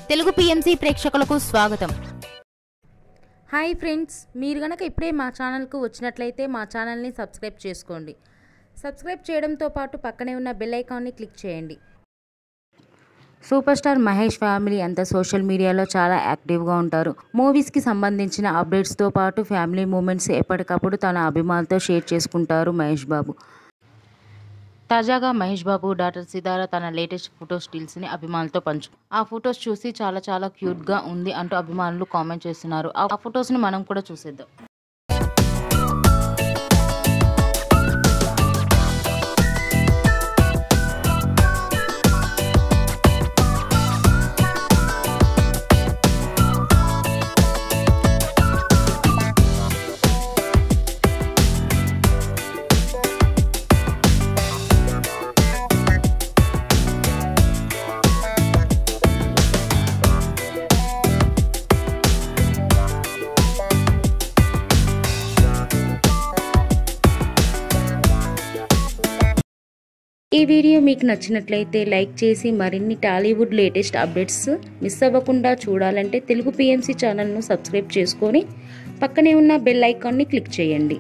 Telugu PMC ప్రేక్షకులకు స్వాగతం. Hi friends, మీరు గనక ఇప్పుడే మా ఛానల్కు వచ్చినట్లయితే మా ఛానల్ని సబ్స్క్రైబ్ చేసుకోండి. సబ్స్క్రైబ్ చేయడంతో పాటు పక్కనే ఉన్న బెల్ ఐకాన్ని క్లిక్ చేయండి. సూపర్ స్టార్ మహేష్ ఫ్యామిలీ అంతా సోషల్ మీడియాలో చాలా యాక్టివ్గా ఉంటారు. మూవీస్కి సంబంధించిన అప్డేట్స్తో పాటు ఫ్యామిలీ మూమెంట్స్ ఎప్పటికప్పుడు తన అభిమానులతో షేర్ చేసుకుంటారు మహేష్ బాబు. తాజాగా మహేష్ బాబు డాటర్ సితార తన లేటెస్ట్ ఫోటో స్టిల్స్ని అభిమానులతో ఆ ఫొటోస్ చూసి చాలా క్యూట్గా ఉంది అంటూ అభిమానులు కామెంట్ చేస్తున్నారు. ఆ ఫొటోస్ని మనం కూడా చూసేద్దాం. ఈ వీడియో మీకు నచ్చినట్లయితే లైక్ చేసి మరిన్ని టాలీవుడ్ లేటెస్ట్ అప్డేట్స్ మిస్ అవ్వకుండా చూడాలంటే తెలుగు పిఎంసి ఛానల్ను సబ్స్క్రైబ్ చేసుకొని పక్కనే ఉన్న బెల్ ఐకాన్ని క్లిక్ చేయండి.